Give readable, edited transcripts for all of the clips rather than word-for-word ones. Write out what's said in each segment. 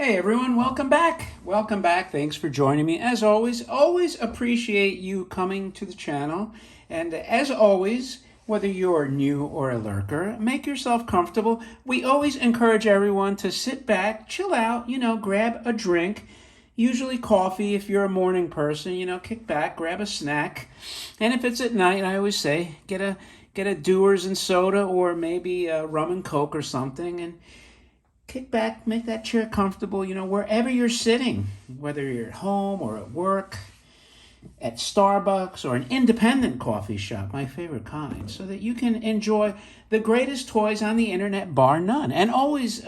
Hey everyone, welcome back. Welcome back. Thanks for joining me. As always appreciate you coming to the channel. And as always, whether you're new or a lurker, make yourself comfortable. We always encourage everyone to sit back, chill out, grab a drink, usually coffee if you're a morning person, kick back, grab a snack. And if it's at night, I always say, get a Dewar's and soda or maybe a rum and coke or something, and kick back, make that chair comfortable, wherever you're sitting, whether you're at home or at work, at Starbucks or an independent coffee shop, my favorite kind, so that you can enjoy the greatest toys on the internet, bar none. And always,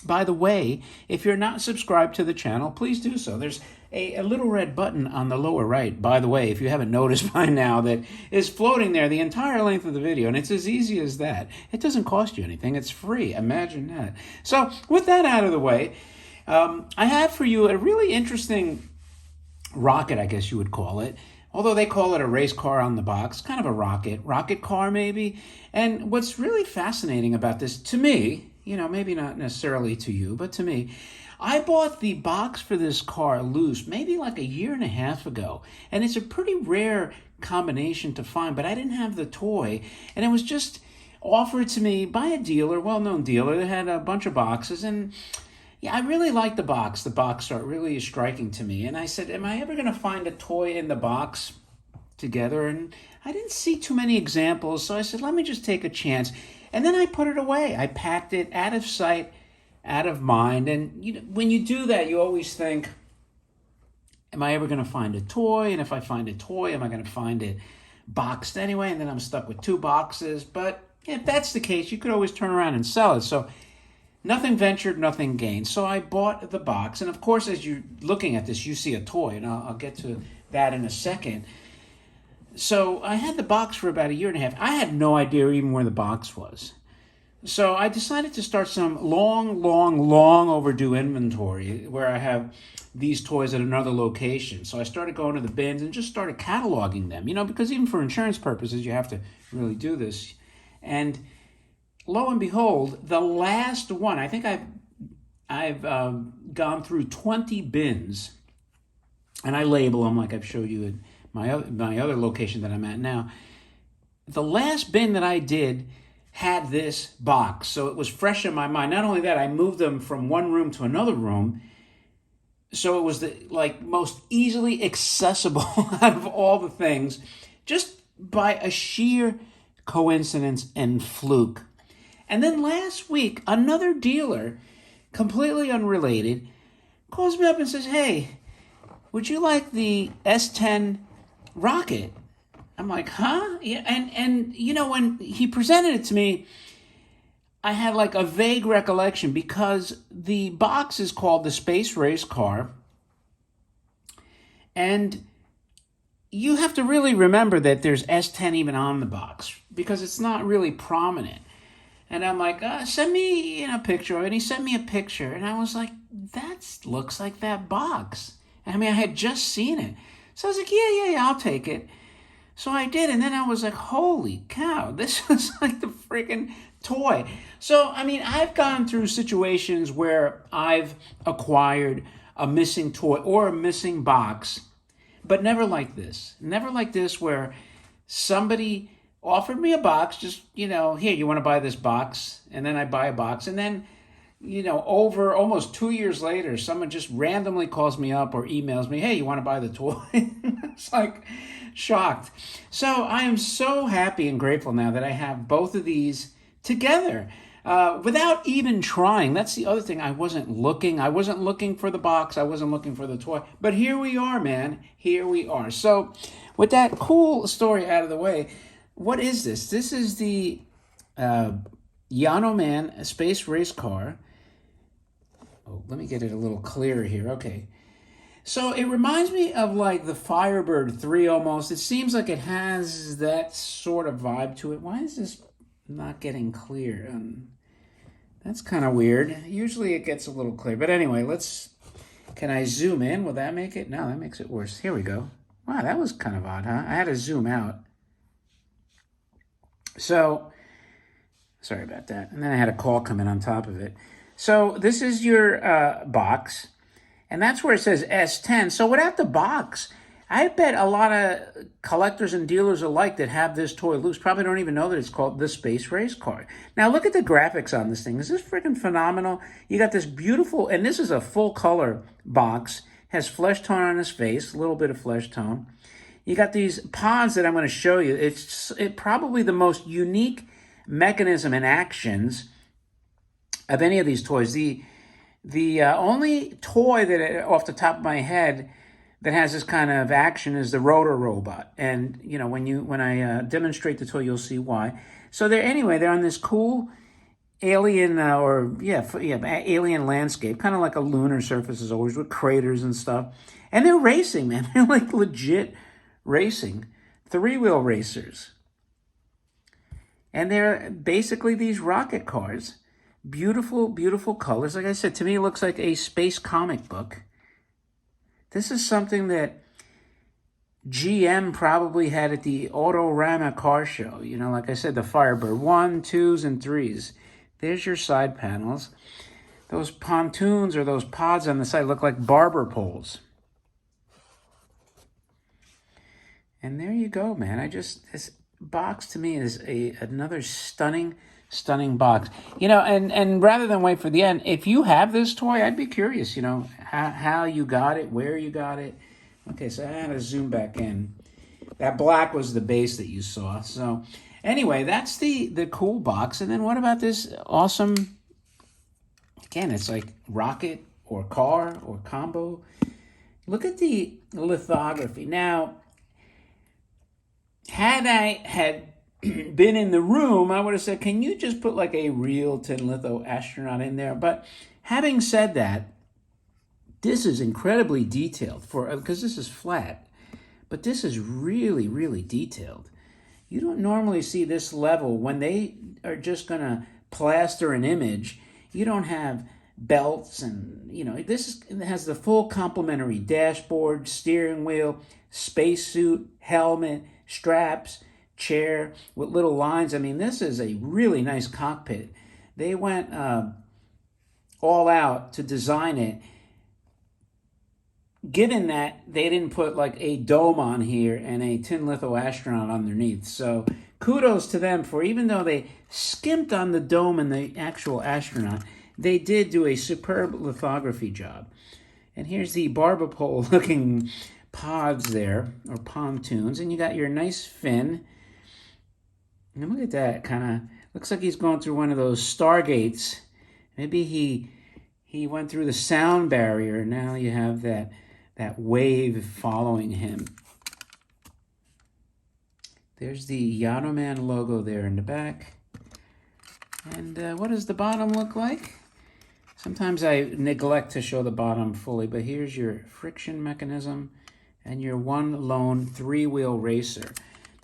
by the way, if you're not subscribed to the channel, please do so. There's a little red button on the lower right, by the way, if you haven't noticed by now, that is floating there the entire length of the video, and it's as easy as that. It doesn't cost you anything. It's free. Imagine that. So with that out of the way, I have for you a really interesting rocket, I guess you would call it. Although they call it a race car on the box, kind of a rocket car maybe. And what's really fascinating about this, to me, maybe not necessarily to you, but to me, I bought the box for this car loose maybe like a year and a half ago. And it's a pretty rare combination to find, but I didn't have the toy. And it was just offered to me by a dealer, well-known dealer, that had a bunch of boxes. And yeah, I really like the box. The box art really is striking to me. And I said, am I ever going to find a toy in the box together? And I didn't see too many examples, so I said, let me just take a chance. And then I put it away. I packed it out of sight, out of mind. And when you do that, you always think, am I ever going to find a toy? And if I find a toy, am I going to find it boxed anyway? And then I'm stuck with two boxes. But if that's the case, you could always turn around and sell it. So nothing ventured, nothing gained. So I bought the box. And of course, as you're looking at this, you see a toy. And I'll get to that in a second. So I had the box for about a year and a half. I had no idea even where the box was. So I decided to start some long overdue inventory where I have these toys at another location. So I started going to the bins and just started cataloging them, because even for insurance purposes, you have to really do this. And lo and behold, the last one, I think I've gone through 20 bins, and I label them like I've showed you at my other location that I'm at now. The last bin that I did had this box, so it was fresh in my mind. Not only that, I moved them from one room to another room, so it was the most easily accessible out of all the things, just by a sheer coincidence and fluke. And then last week, another dealer, completely unrelated, calls me up and says, hey, would you like the S10 rocket? I'm like, huh? Yeah. And when he presented it to me, I had like a vague recollection because the box is called the Space Race Car. And you have to really remember that there's S10 even on the box because it's not really prominent. And I'm like, send me a picture. And he sent me a picture. And I was like, that looks like that box. I mean, I had just seen it. So I was like, yeah, I'll take it. So I did. And then I was like, holy cow, this was like the freaking toy. So, I mean, I've gone through situations where I've acquired a missing toy or a missing box, but never like this. Never like this where somebody offered me a box, just, here, you want to buy this box? And then I buy a box. And then, over almost 2 years later, someone just randomly calls me up or emails me, hey, you want to buy the toy? It's like shocked. So I am so happy and grateful now that I have both of these together without even trying. That's the other thing. I wasn't looking for the box. I wasn't looking for the toy. But here we are, man. Here we are. So with that cool story out of the way, what is this? This is the Yanoman Space Race Car. Oh, let me get it a little clearer here. Okay. So it reminds me of like the Firebird 3 almost. It seems like it has that sort of vibe to it. Why is this not getting clear? That's kind of weird. Usually it gets a little clear. But anyway, can I zoom in? Will that make it? No, that makes it worse. Here we go. Wow, that was kind of odd, huh? I had to zoom out. So, sorry about that. And then I had a call come in on top of it. So this is your box, and that's where it says S10. So without the box, I bet a lot of collectors and dealers alike that have this toy loose probably don't even know that it's called the Space Race Car. Now look at the graphics on this thing. Is this freaking phenomenal? You got this beautiful, and this is a full color box, has flesh tone on his face, a little bit of flesh tone. You got these pods that I'm going to show you. It's probably the most unique mechanism and actions of any of these toys. The only toy that, off the top of my head, that has this kind of action is the Rotor Robot. And you know, when I demonstrate the toy, you'll see why. So they're on this cool alien alien landscape, kind of like a lunar surface as always, with craters and stuff. And they're racing, man. They're like legit racing, three-wheel racers. And they're basically these rocket cars. Beautiful, beautiful colors. Like I said, to me, it looks like a space comic book. This is something that GM probably had at the Autorama car show. You know, like I said, the Firebird 1, 2s, and 3s. There's your side panels. Those pontoons or those pods on the side look like barber poles. And there you go, man. This box to me is another stunning box. You know, and rather than wait for the end, if you have this toy, I'd be curious, you know, how you got it, where you got it. Okay, so I had to zoom back in. That black was the base that you saw. So anyway, that's the cool box. And then what about this awesome, again, it's like rocket or car or combo. Look at the lithography. Now, had I had been in the room, I would have said, can you just put like a real tin litho astronaut in there? But having said that, this is incredibly detailed because this is flat, but this is really, really detailed. You don't normally see this level when they are just going to plaster an image. You don't have belts and, you know, it has the full complementary dashboard, steering wheel, spacesuit, helmet, straps, chair with little lines. I mean, this is a really nice cockpit. They went all out to design it, given that they didn't put like a dome on here and a tin litho astronaut underneath. So kudos to them for, even though they skimped on the dome and the actual astronaut, they did do a superb lithography job. And here's the barber pole looking pods there, or pontoons, and you got your nice fin. And look at that, kind of looks like he's going through one of those stargates. Maybe he went through the sound barrier, and now you have that wave following him. There's the Yanoman logo there in the back. And what does the bottom look like? Sometimes I neglect to show the bottom fully, but here's your friction mechanism and your one lone three-wheel racer.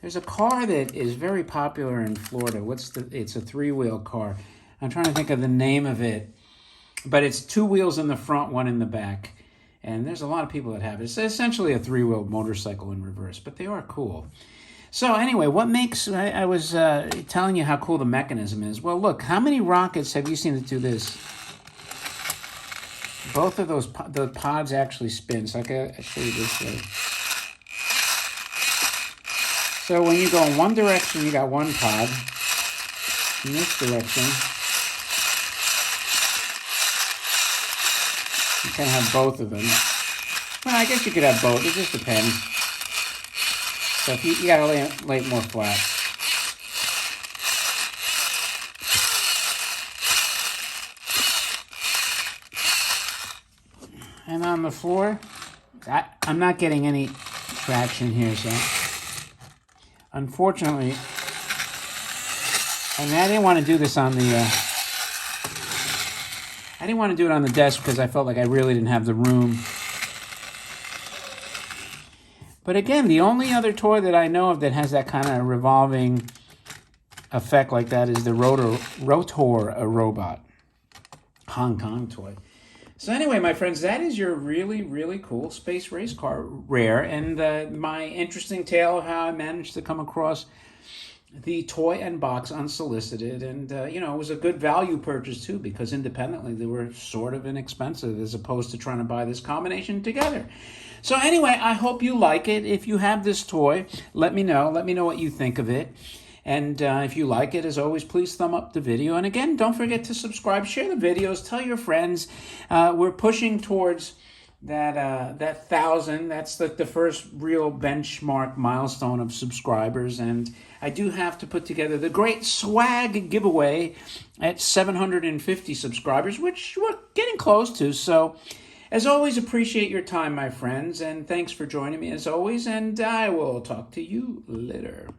There's a car that is very popular in Florida. It's a three-wheel car. I'm trying to think of the name of it, but it's two wheels in the front, one in the back. And there's a lot of people that have it. It's essentially a three-wheel motorcycle in reverse, but they are cool. So anyway, what makes, I was telling you how cool the mechanism is. Well, look, how many rockets have you seen that do this? Both of the pods actually spin. So I'll show you this way. So when you go in one direction, you got one pod. In this direction, you can have both of them. Well, I guess you could have both. It just depends. So if you gotta lay it more flat. And on the floor, I'm not getting any traction here, so unfortunately, I mean, I didn't want to do this on the, I didn't want to do it on the desk because I felt like I really didn't have the room. But again, the only other toy that I know of that has that kind of revolving effect like that is the Rotor Robot Hong Kong toy. So anyway, my friends, that is your really, really cool space race car rare, and my interesting tale of how I managed to come across the toy and box unsolicited, and it was a good value purchase too, because independently they were sort of inexpensive as opposed to trying to buy this combination together. So anyway, I hope you like it. If you have this toy, let me know what you think of it. And if you like it, as always, please thumb up the video. And again, don't forget to subscribe, share the videos, tell your friends. We're pushing towards that 1,000. That's the first real benchmark milestone of subscribers. And I do have to put together the great swag giveaway at 750 subscribers, which we're getting close to. So as always, appreciate your time, my friends. And thanks for joining me as always. And I will talk to you later.